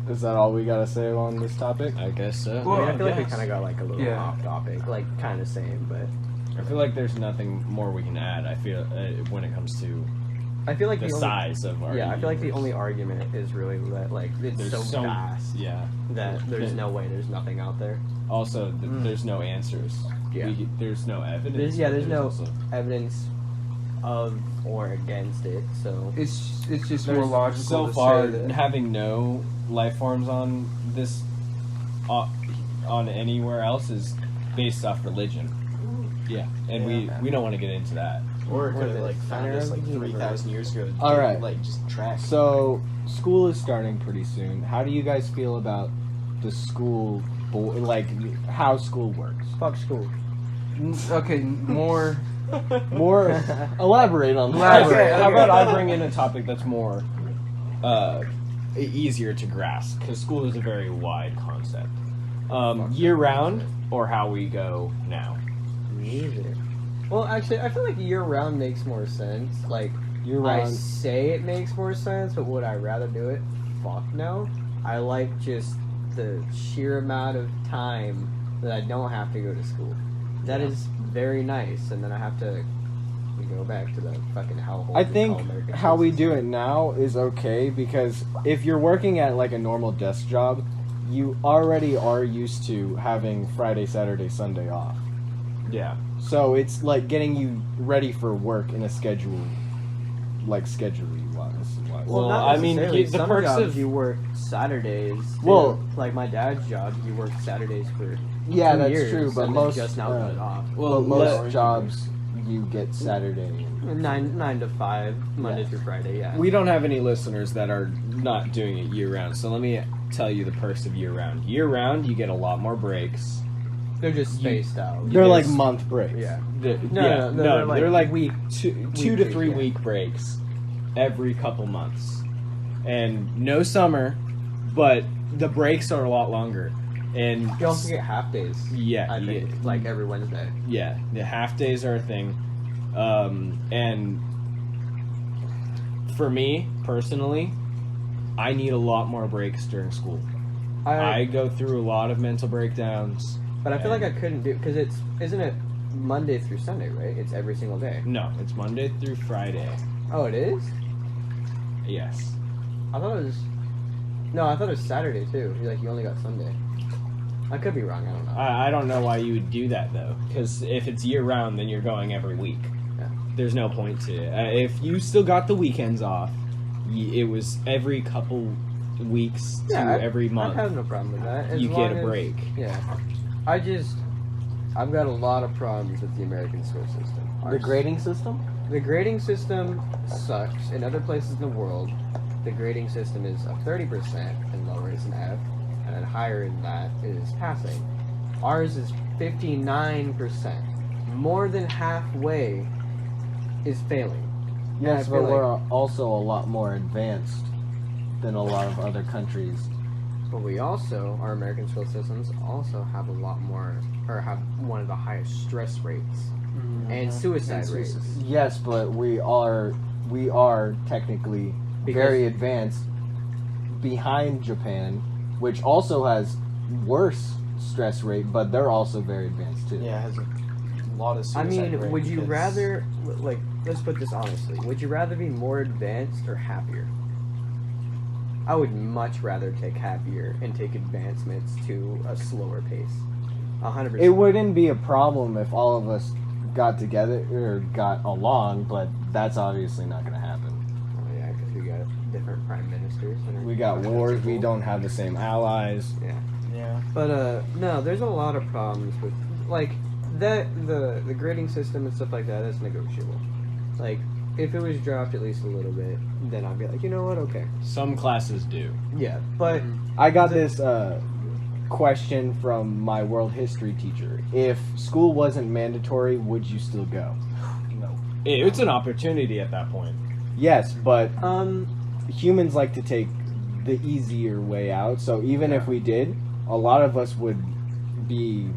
Is that all we gotta say on this topic? I guess so. Well, I mean, I feel like we yes. kind of got like a little Yeah. off topic, like kind of same, but I feel like there's nothing more we can add. I feel when it comes to I feel like the the only, size of our yeah, I feel like the universe. only argument is really that like it's There's so vast Yeah. that there's Yeah. no way there's nothing out there. Also, there's no answers. Yeah. There's no evidence. There's but no also- evidence of or against it. So It's just more There's logical so to far say that. having no life forms on this on anywhere else is based off religion. Yeah, and Yeah. we don't want to get into that. Or it What could is have it, like found center us of like the universe? 3,000 years ago. All right. Like just track. So, school is starting pretty soon. How do you guys feel about the school, like how school works? fuck school. Okay, more. More, elaborate on that. Elaborate. How about I bring in a topic that's more easier to grasp? Because school is a very wide concept. Year round, or how we go now. Neither. Well, actually, I feel like year round makes more sense. Like Year I round. say it makes more sense, but would I rather do it? Fuck no. I like just the sheer amount of time that I don't have to go to school. That is very nice, and then I have to go back to the fucking hellhole. I think how we do it now is okay because if you're working at like a normal desk job, you already are used to having Friday, Saturday, Sunday off. Yeah. So it's like getting you ready for work in a schedule, like schedule-wise. Well, not I mean, necessarily. the Some perks jobs of- you work Saturdays. too. Well- like my dad's job, you work Saturdays for Yeah, 2 that's years, true, but and then most just now got it off. well, most jobs you get Saturday. 9 to 5, Monday Yeah. through Friday. Yeah. We don't have any listeners that are not doing it year round, so let me tell you the perks of year round. Year round, you get a lot more breaks. They're just spaced out. They're like There's- month breaks. Yeah. No, they're like week. two to week, 3 yeah. week breaks every couple months, and no summer, but the breaks are a lot longer. And You also get half days. yeah, I you think get- like every Wednesday. yeah, the half days are a thing. And for me personally, I need a lot more breaks during school. I go through a lot of mental breakdowns. But I feel like I couldn't do because isn't it Monday through Sunday, right? It's every single day. No, it's Monday through Friday. Oh, it is. Yes. I thought it was. No, I thought it was Saturday too. You only got Sunday. I could be wrong. I don't know. I don't know why you would do that though, because if it's year round, then you're going every week. Yeah. There's no point to it. If you still got the weekends off, it was every couple weeks to every I month. have no problem with that. As You get long a as- break. Yeah. I've got a lot of problems with the American school system. The grading system? The grading system sucks. In other places in the world, the grading system is a 30% and lower is an F, and then higher than that is passing. Ours is 59%. More than halfway is failing. Yes, I but feel we're also a lot more advanced than a lot of other countries. But we also, our American school systems also have a lot more, or have one of the highest stress rates and suicide rates. Yes, but we are technically very advanced behind Japan, which also has worse stress rate, but they're also very advanced too. Yeah, it has a lot of I suicide mean, rate would you because- rather, like, let's put this honestly, would you rather be more advanced or happier? I would much rather take happier and take advancements to a slower pace. 100%. It wouldn't be a problem if all of us got together or got along, but that's obviously not going to happen. Oh, yeah, because we got different prime ministers. And We got wars. We don't have the same allies. Yeah. Yeah. But no, there's a lot of problems with like that. The grading system and stuff like that is negotiable. Like if it was dropped at least a little bit, then I'd be like, you know what, okay, Some classes do. yeah. But I got this question from my world history teacher. If school wasn't mandatory, would you still go? It's an opportunity at that point. Yes, but um, humans like to take the easier way out. So even if we did, a lot of us would be.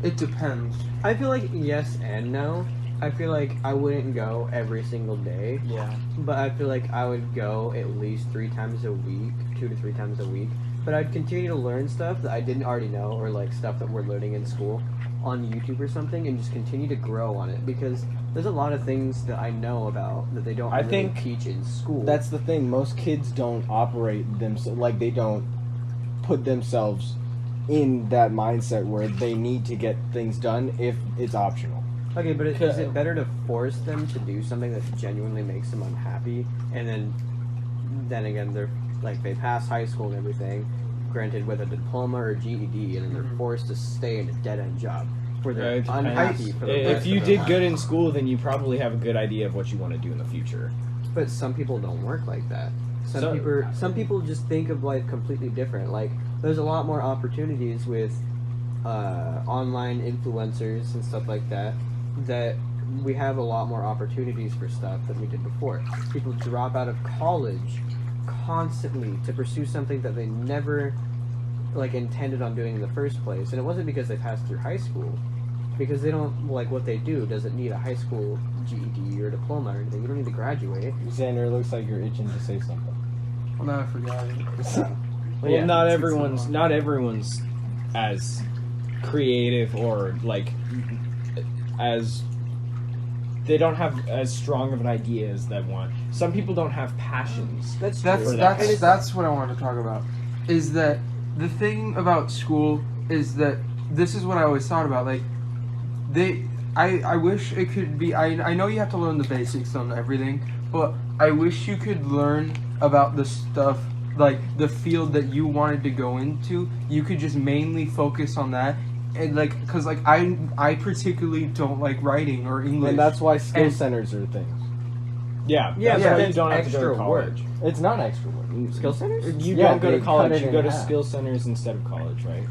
It depends. I feel like yes and no. I feel like I wouldn't go every single day, Yeah. but I feel like I would go at least 3 times a week, 2 to 3 times a week. But I'd continue to learn stuff that I didn't already know, or like stuff that we're learning in school on YouTube or something, and just continue to grow on it, because there's a lot of things that I know about that they don't I really think teach in school. That's the thing. Most kids don't operate themselves like they don't put themselves in that mindset where they need to get things done if it's optional. okay, but is it better to force them to do something that genuinely makes them unhappy, and then again they're like they pass high school and everything, granted with a diploma or GED, and then they're forced to stay in a dead end job where they're It depends. unhappy for the If rest you of their did good lives. in school, then you probably have a good idea of what you want to do in the future. But some people don't work like that. Some people just think of life completely different. Like there's a lot more opportunities with online influencers and stuff like that. That we have a lot more opportunities for stuff than we did before. People drop out of college constantly to pursue something that they never like intended on doing in the first place, and it wasn't because they passed through high school. Because they don't like what they do doesn't need a high school GED or diploma or anything. You don't need to graduate. Xander, it looks like you're itching to say something. Well, no, I forgot it. But Well, not everyone's as creative or like as they don't have as strong of an idea as they want. Some people don't have passions. That's That's true. that's what I wanted to talk about. Is that the thing about school is that this is what I always thought about. Like I wish it could be. I know you have to learn the basics on everything, but I wish you could learn about the stuff like the field that you wanted to go into. You could just mainly focus on that. And like, cause like I particularly don't like writing or English. And that's why skill And- centers are things. Yeah, Yeah, that's but why you that's don't have to go extra to college. It's not extra work. Skill centers? You Yeah, don't go they to college. cut it You in go to half. skill centers instead of college, right?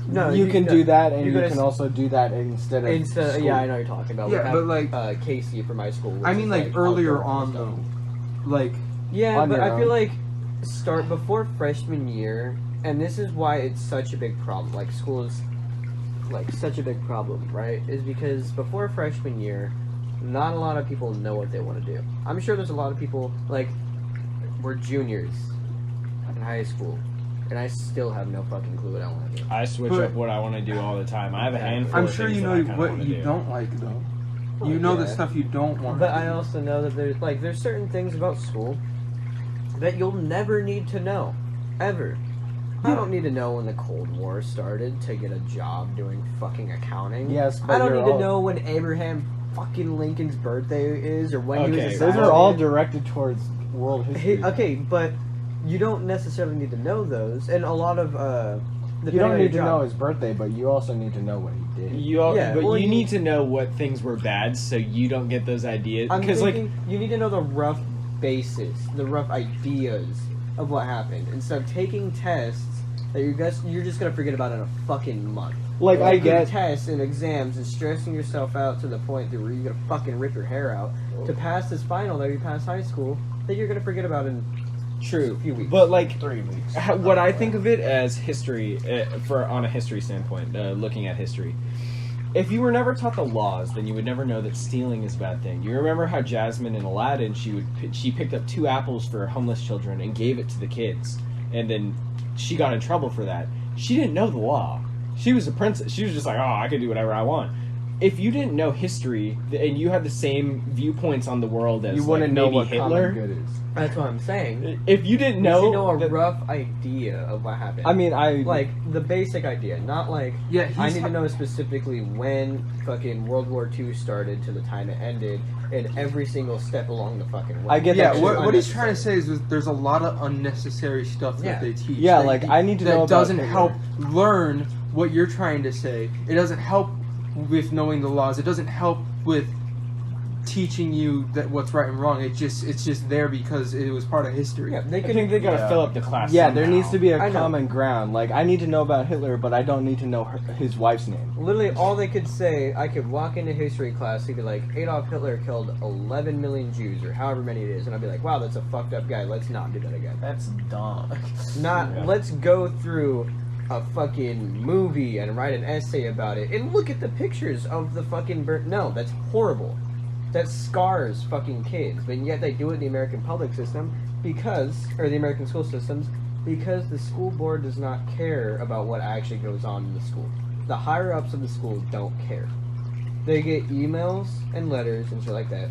No, you can do that, and you you go to can also do that instead of school. yeah, I know what you're talking about. Yeah, We but, have, like- Casey from my school. which I mean, is, like earlier outdoor on stuff. though, like Yeah, On but your I feel own. like start before freshman year, and this is why it's such a big problem. Like school is like such a big problem, right? Is because before freshman year, not a lot of people know what they want to do. I'm sure there's a lot of people like we're juniors in high school, and I still have no fucking clue what I want to do. I switch But- up what I want to do all the time. I have a handful. I'm of sure things you that know I kinda what wanna you do. don't like though. Well, You know the yeah. stuff you don't want. But to I do. also know that there's certain things about school that you'll never need to know, ever. I don't need to know when the Cold War started to get a job doing fucking accounting. Yes, but I don't you're need to all- know when Abraham fucking Lincoln's birthday is or when he Okay, was Those are all assassinated. directed towards world history. Hey, okay, but you don't necessarily need to know those, and a lot of You depending don't on need your to job- know his birthday, but you also need to know what he did. Yeah, But well, you you- need to know what things were bad, so you don't get those ideas. I'm Because like, thinking you need to know the rough basis, the rough ideas of what happened, instead of taking tests that you're just gonna forget about in a fucking month. Like, I Taking get- tests and exams and stressing yourself out to the point that where you're gonna fucking rip your hair out to pass this final that you pass high school that you're gonna forget about in true, a few weeks. but like 3 weeks. what I think of it as history, for on a history standpoint, looking at history. If you were never taught the laws, then you would never know that stealing is a bad thing. You remember how Jasmine in Aladdin, she picked up 2 apples for homeless children and gave it to the kids, and then she got in trouble for that. She didn't know the law. She was a princess. She was just like, oh, I can do whatever I want. if you didn't know history and you had the same viewpoints on the world as You wouldn't like, know maybe what Hitler. common good is. That's what I'm saying. If you didn't You should know, know a that- rough idea of what happened. I mean, like the basic idea, not like Yeah, I need to know specifically when fucking World War II started to the time it ended, and every single step along the fucking way. I get Yeah, that. what he's trying to say is that there's a lot of unnecessary stuff that Yeah. they teach. Yeah, that like, I need to that know about doesn't Hitler. help learn what you're trying to say. It doesn't help with knowing the laws. It doesn't help with teaching you that what's right and wrong. It's just there because it was part of history. Yeah, they I could. think they gotta Yeah. fill up the class. Yeah, there somehow. needs to be a I know. common ground. Like, I need to know about Hitler, but I don't need to know his wife's name. Literally, all they could say, I could walk into history class, he'd be like, Adolf Hitler killed 11 million Jews, or however many it is, and I'd be like, wow, that's a fucked up guy, let's not do that again. That's dumb. Not, Yeah. let's go through a fucking movie and write an essay about it, and look at the pictures of the fucking no, that's horrible. That scars fucking kids, but yet they do it in the American public system or the American school systems, because the school board does not care about what actually goes on in the school. The higher ups of the school don't care. They get emails and letters and shit like that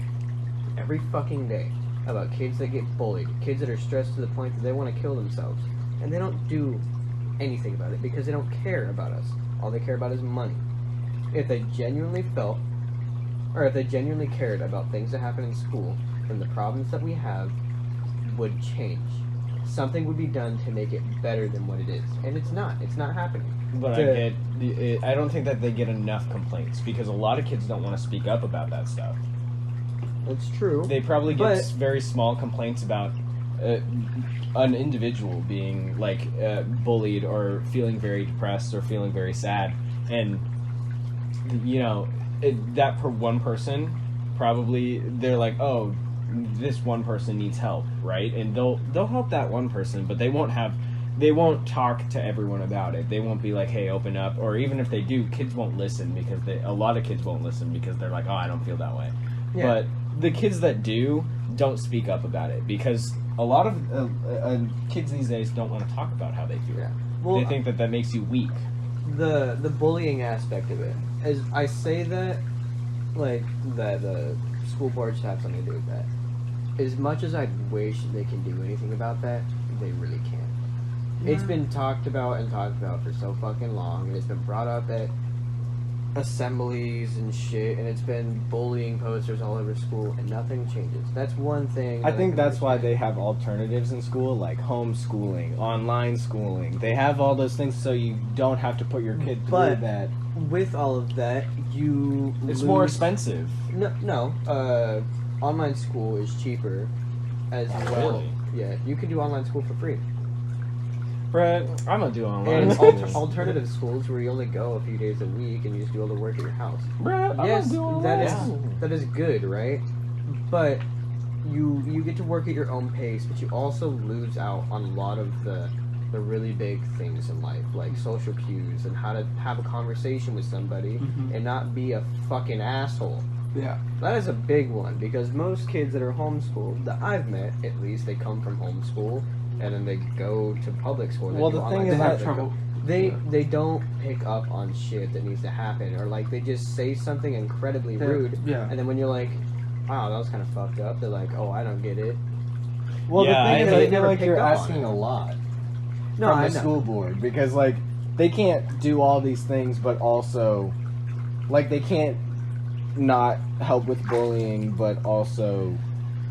every fucking day about kids that get bullied, kids that are stressed to the point that they want to kill themselves, and they don't do anything about it because they don't care about us. All they care about is money. If they genuinely felt, or if they genuinely cared about things that happen in school, then the problems that we have would change. Something would be done to make it better than what it is, and it's not. It's not happening. But The- I don't think that they get enough complaints because a lot of kids don't want to speak up about that stuff. It's true. They probably get But- very small complaints about an individual being like bullied or feeling very depressed or feeling very sad, and you know that per one person probably they're like, oh, this one person needs help, right? And they'll help that one person, but they won't talk to everyone about it. They won't be like, hey, open up. Or even if they do, kids won't listen because a lot of kids won't listen because they're like, oh, I don't feel that way. Yeah. But the kids that do don't speak up about it because a lot of kids these days don't want to talk about how they feel. Yeah. Well, They think that makes you weak. the bullying aspect of it is, I say that like that the school board should have something to do with that. As much as I wish they can do anything about that, they really can't. It's been talked about for so fucking long, and it's been brought up at assemblies and shit, and it's been bullying posters all over school, and nothing changes. That's one thing. I that think can that's why understand. they have alternatives in school, like homeschooling, online schooling. They have all those things so you don't have to put your kid through But- that. With all of that, you It's lose- more expensive. No. Online school is cheaper as well. Really? Yeah, you can do online school for free. Brett, I'm gonna do online And school. alternative schools where you only go a few days a week and you just do all the work at your house. Brett, I'm Yes, gonna do online that is school. that is good, right? But you get to work at your own pace, but you also lose out on a lot of the really big things in life, like social cues and how to have a conversation with somebody Mhm. and not be a fucking asshole. Yeah. That is a big one because most kids that are homeschooled, that I've met at least, they come from homeschool and then they go to public school. And Well, they do the thing online is stuff. that- They trouble. go- They don't pick up on shit that needs to happen, or like they just say something incredibly rude, Yeah. and then when you're like, "Wow, that was kind of fucked up," they're like, "Oh, I don't get it." Well, Yeah, the thing is, they I feel never like you're picked up on asking it. a lot No, from I the know. school board because, like, they can't do all these things, but also, like, they can't not help with bullying, but also.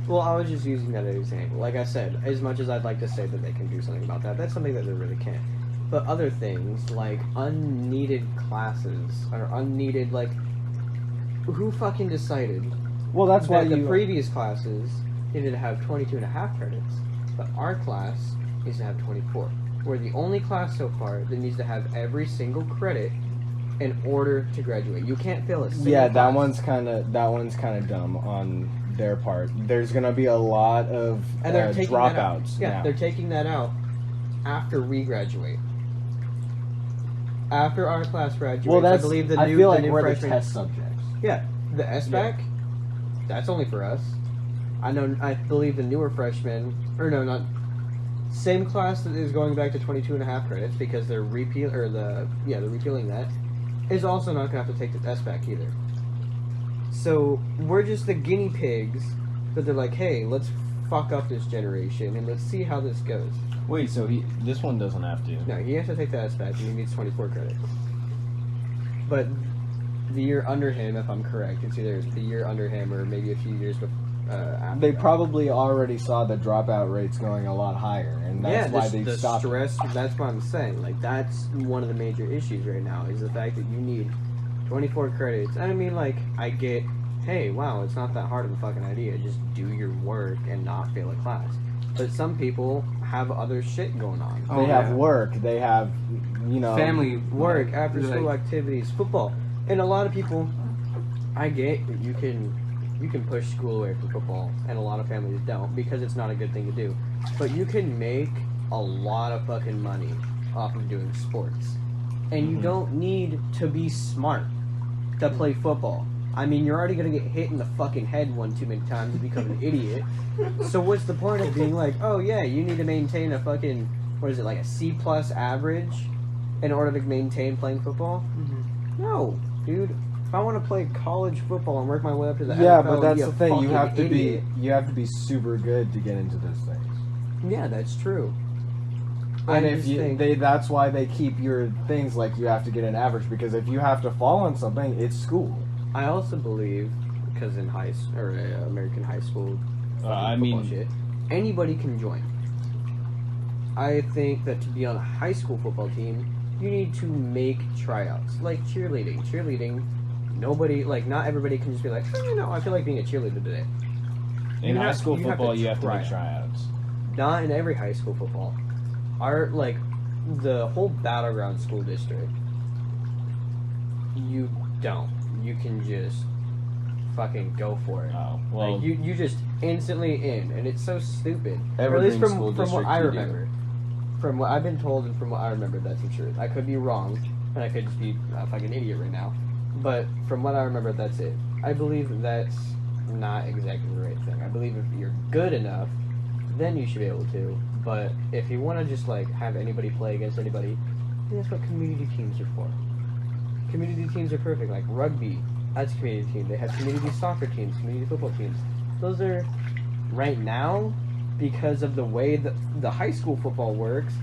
Well, I was just using that as an example. Like I said, as much as I'd like to say that they can do something about that, that's something that they really can't. But other things, like unneeded classes, or unneeded, like, who fucking decided Well, that's why that the you. previous classes needed to have 22 and a half credits, but our class needs to have 24. We're the only class so far that needs to have every single credit in order to graduate. You can't fail a single Yeah, that class. one's kind of dumb on their part. There's gonna be a lot of And they're taking that out. dropouts. Yeah, now. they're taking that out after we graduate. After our class graduates, Well, that's. I believe the I new, feel the like new we're freshmen. the test subjects. Yeah, the SBAC, that's only for us. I believe the newer freshmen, or no, not same class that is going back to 22 and a half credits because they're repealing that, is also not going to have to take the SBAC either. So we're just the guinea pigs that they're like, hey, let's fuck up this generation and let's see how this goes. Wait, so this one doesn't have to. No, he has to take the aspect and he needs 24 credits. But the year under him, if I'm correct, it's either the year under him or maybe a few years after They that. probably already saw the dropout rates going a lot higher, and that's why they the stopped. stress. That's what I'm saying. Like that's one of the major issues right now is the fact that you need 24 credits. And I mean, like I get, hey, wow, it's not that hard of a fucking idea. Just do your work and not fail a class. But some people have other shit going on. Oh, They have yeah. work. They have, Family Work, after school like, activities, football, and a lot of people. I get that you can push school away from football, and a lot of families don't because it's not a good thing to do. But you can make a lot of fucking money off of doing sports, and you don't need to be smart to play football. I mean, you're already gonna get hit in the fucking head one too many times and become an idiot. So what's the point of being like, oh yeah, you need to maintain a fucking like a C+ average in order to maintain playing football? No, dude. If I want to play college football and work my way up to the Yeah, NFL, but that's be a the thing. You fucking have to idiot. be super good to get into those things. Yeah, that's true. And I if just you, think- that's why they keep your things like you have to get an average, because if you have to fall on something, it's school. I also believe because in American high school, I football mean- shit, anybody can join. I think that to be on a high school football team, you need to make tryouts, like cheerleading. Cheerleading, nobody, like, not everybody can just be like, I feel like being a cheerleader today. In You high have- school you have to football, you have to try make it. tryouts. Not in every high school football. The whole battleground school district, you don't. You can just fucking go for it. Oh, well, Like, you just instantly in, and it's so stupid. Or at Evergreen least from school what district I you do. remember. From what I've been told and from what I remember, that's the truth. I could be wrong, and I could just be a fucking idiot right now. But from what I remember, that's it. I believe that's not exactly the right thing. I believe if you're good enough, then you should be able to. But if you want to just like have anybody play against anybody, then that's what community teams are for. Community teams are perfect. Like rugby, that's a community team. They have community soccer teams, community football teams. Those are right now, because of the way that the high school football works,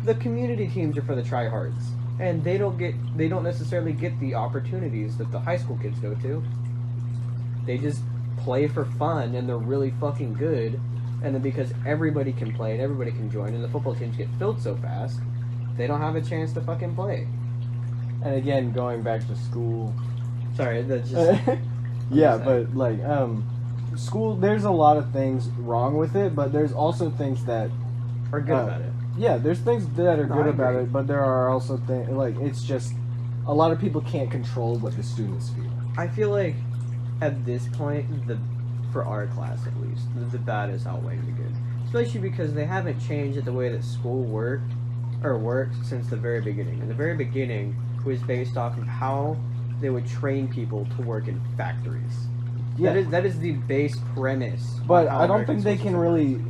the community teams are for the tryhards, and they don't necessarily get the opportunities that the high school kids go to. They just play for fun, and they're really fucking good, and then because everybody can play and everybody can join, and the football teams get filled so fast, they don't have a chance to fucking play. And again, going back to school. Sorry, that's just Yeah, I'm but like school, there's a lot of things wrong with it, but there's also things that are good about it. yeah, there's things that are No, good I about agree. it, but there are also things like it's just a lot of people can't control what the students feel. I feel like at this point, for our class at least, the bad is outweighing the good. Especially because they haven't changed the way that school worked since the very beginning. In the very beginning was based off of how they would train people to work in factories. Yeah. That is the base premise. But of how I don't American think they schools can work. really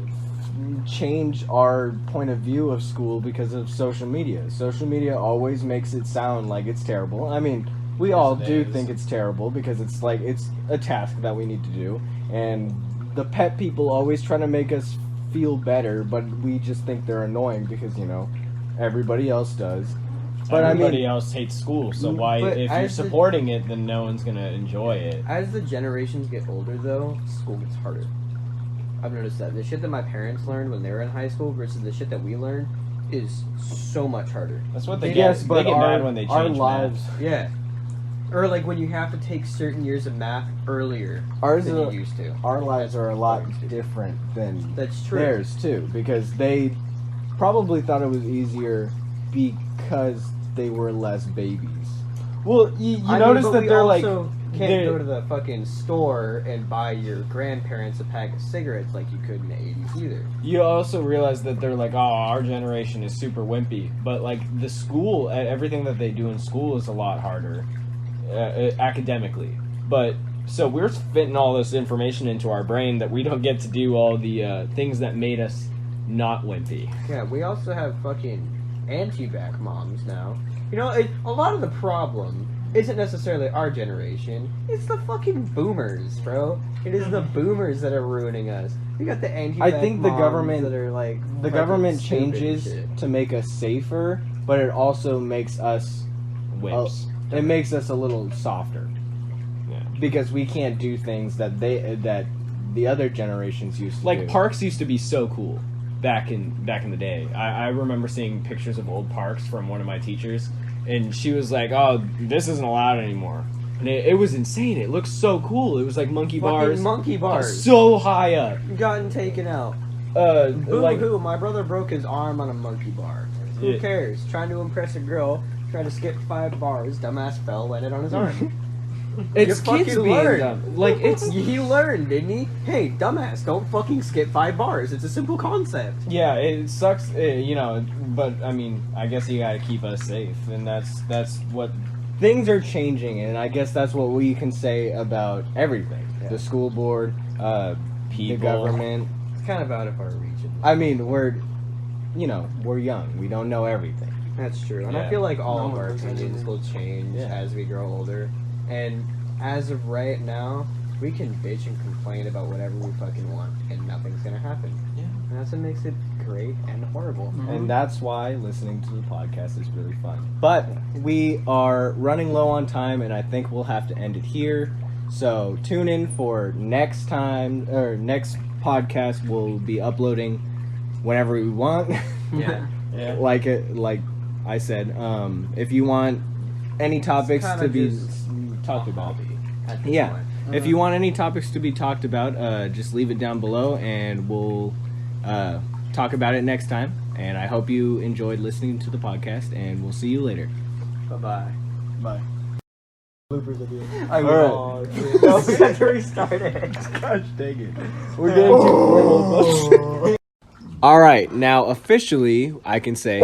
change our point of view of school because of social media. Social media always makes it sound like it's terrible. I mean, we all it do is. think it's terrible because it's like it's a task that we need to do, and the pet people always try to make us feel better, but we just think they're annoying because everybody else does. But everybody else hates school, so why? But If you're as the- supporting it, then no one's gonna enjoy it. As the generations get older, though, school gets harder. I've noticed that the shit that my parents learned when they were in high school versus the shit that we learned is so much harder. That's what they yes, get. but They get our, mad when they change our math. lives, Yeah. Or like when you have to take certain years of math earlier Ours than are- you used to. our lives are a lot Fucking stupid. different than That's true. theirs too, because they probably thought it was easier because they were less babies. Well, you I mean, notice but that we they're like also can't they're- go to the fucking store and buy your grandparents a pack of cigarettes like you could in the 80s either. You also realize that they're like, oh, our generation is super wimpy. But, like, the school, everything that they do in school is a lot harder academically. But, so we're fitting all this information into our brain that we don't get to do all the things that made us not wimpy. Yeah, we also have fucking anti-vax moms now. A lot of the problem isn't necessarily our generation. It's the fucking boomers, bro. It is the boomers that are ruining us. We got the anti. I think the moms government that are like the fucking government stupid and changes shit. to make us safer, but it also makes us Whips. it makes us a little softer. Yeah. Because we can't do things that the other generations used to Like do. parks used to be so cool back in the day. I remember seeing pictures of old parks from one of my teachers, and she was like, "Oh, this isn't allowed anymore." And it was insane. It looked so cool. It was like monkey Fucking bars, monkey bars. so high up. Gotten taken out. Boo Like hoo, my brother broke his arm on a monkey bar. Who Yeah. cares? Trying to impress a girl, trying to skip 5 bars, dumbass fell, landed on his arm. it's You kids fucking being learned. dumb. Like it's He learned, didn't he? Hey, dumbass, don't fucking skip 5 bars. It's a simple concept. yeah, it sucks, you know. But I mean, I guess you gotta keep us safe, and that's what. Things are changing, and I guess that's what we can say about everything. Yeah. The school board, the People. government. It's kind of out of our reach. I mean, we're young. We don't know everything. That's true. And I Yeah. feel like all No of our one knows opinions anything. will change Yeah. as we grow older. And as of right now, we can bitch and complain about whatever we fucking want, and nothing's gonna happen. Yeah. And that's what makes it great and horrible. And that's why listening to the podcast is really fun. But we are running low on time, and I think we'll have to end it here. So tune in for next time, or next podcast. We'll be uploading whenever we want. Yeah. Yeah. like I said, if you want any topics Kinda to be just talked a about, hobby at this yeah. point. If you want any topics to be talked about, just leave it down below, and we'll talk about it next time. And I hope you enjoyed listening to the podcast, and we'll see you later. Bye-bye. Bye. Bloopers of you. All Oh, dude. No, we have to restart it. Gosh dang it. We're getting too formal. All right, now officially I can say